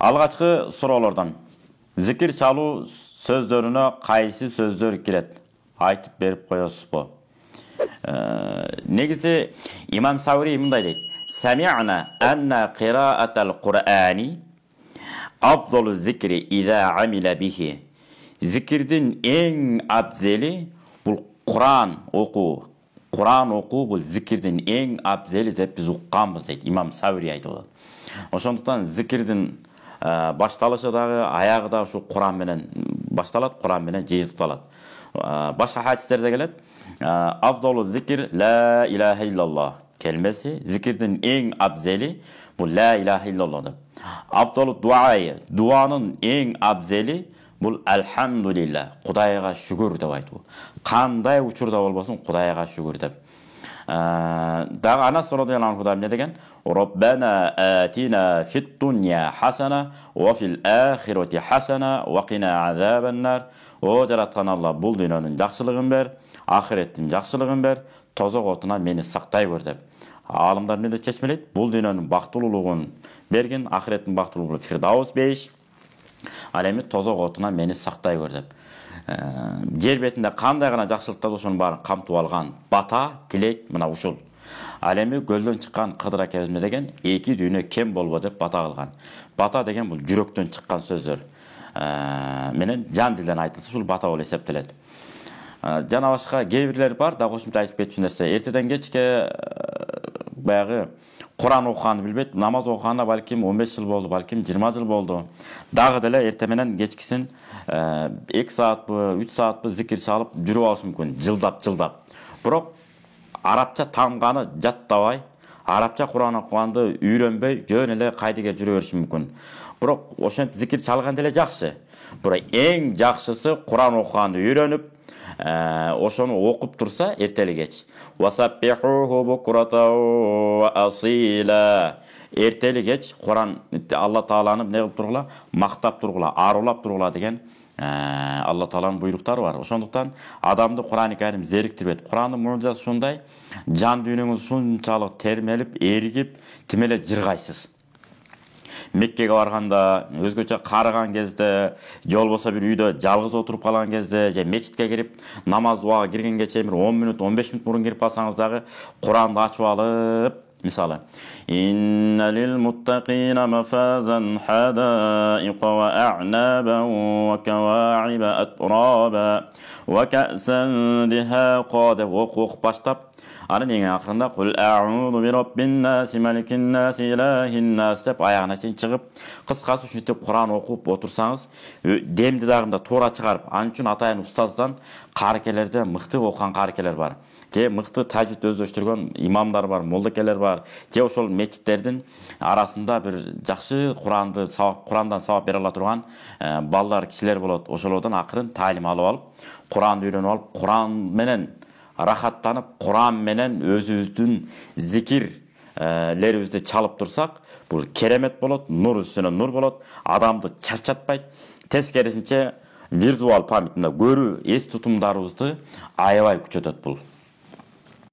Алгачкы суроолордон зикир чалуу сөздөрүнө кайсы сөздөр кирет? Айтып берип коесузбу? Негизи имам Саури мындай дейт: Сами'на анна кираатал Кур'ани afdalu zikri iza amila bihi. Zikirдин эң абзели бул Кур'ан окуу. Кур'ан окуу бул зикирдин эң абзели деп биз укканбыз дейт имам Саури айтып атат. Ошондуктан зикирдин башталышы дагы, аягы дагы ушу Кур'ан менен башталат, Кур'ан менен жыйылтылат. Башка хадистерде келет: Afdalu zikir la ilahe illallah kelimesi, zikirдин эң абзели бул la ilahe illallah деп. Afdalu duayı, duanın en abzeli bul elhamdülillah, Kudayga şükür деп айтуу. Кандай учурда болбосун Кудайга шүгүр деп. Дагы Анас радыйаллаху анху эмне деген? Роббана атина фит дунья хасана ва фил ахирати хасана ва кина азабан нар. О жараткан Алла, бул дүйнөнүн жакшылыгын бер, ахиреттин жакшылыгын бер, тозок отунан мени сактай көр деп. Алымдар эмне деп чечмелейт? Бул дүйнөнүн бактылуулугун берген, ахиреттин бактылуулугун Фирдаус бейиш, ал эми тозок отунан мени сактай көр деп. Жер бетинде кандай гана жакшылыктар ошонун баарын камтып алган бата, тилек мына ушул. Ал эми көлдөн чыккан Кыдыр акебиз эмне деген? Эки дүйнө кем болбо деп бата кылган. Бата деген бул жүрөктөн чыккан сөздөр. Менен жан дилден айтылса ушул бата болуп эсептелет. Жана башка кээ бирлер бар да кошумча айтып кетчү нерсе. Эртеден кечке баягы Кур'ан окуганды билбейт, намаз окуганына балким 15 жыл болду, балким 20 жыл болду. Дагы деле эрте менен кечкисин 2 саатпы, 3 саатпы зикир чалып жүрүп алышы мүмкүн, жылдап. Бирок арабча тамганы жаттабай, арабча Кур'ан окуганды үйрөнбөй, жөн эле кайдыгер жүрө бериши мүмкүн. Бирок ошентип зикир чалган деле жакшы. Бирок эң жакшысы Кур'ан окуганды үйрөнүп, ошону окуп турса эртели кеч. Васаббихуху букрата ва асила. Эртели кеч Кур'ан Алла Тааланы эмне кылып тургула? Мактап тургула, арулап тургула деген Алла Тааланын буйруктары бар. Ошондуктан адамды Кур'ан-ы Карим зериктирбейт. Кур'андын муужизасы ушундай: жан дүйнөңүз ушунчалык термелип, эригип, тим эле жыргайсыз. Меккеге барганда, өзгөчө карыган кезде, же болбосо бир үйдө жалгыз отуруп калган кезде, же мечитке кирип, намаз убага киргенге чейин 10 мүнөт, 15 мүнөт мурун кирип калсаңыз дагы Куранды ачып алып, мисалы: Инна лил муттакина мафазан хадаиqa ва а'наban ва кава'iba атраба ва кa'сан дихаqa деп окуп баштап, анын эң акырында кул а'уду би раббин нас маликин нас илахин нас деп аягына чейин чыгып, кыскасы ушинтип Кур'ан окуп отурсаңыз, демди дагында туура чыгарып, анын үчүн атайын устаздан карыкелерде мыкты окуган карыкелер бар. Же мыкты тажвид өздөштүргөн имамдар бар, молдокелер бар. Же ошол мечиттердин арасында бир жакшы Курандан сабак бере ала турган балдар, кишилер болот. Ошолордон акырын таалим алып алып, Куранды үйрөнүп алып, Куран менен рахаттанып, Куран менен өзүбүздүн зикирлерибизди чалып турсак, бул керемет болот, нур үстүнө нур болот, адамды чарчатпайт. Тескерисинче виртуал памятында көрүү, эс тутумдарыбызды аябай күчөтөт бул.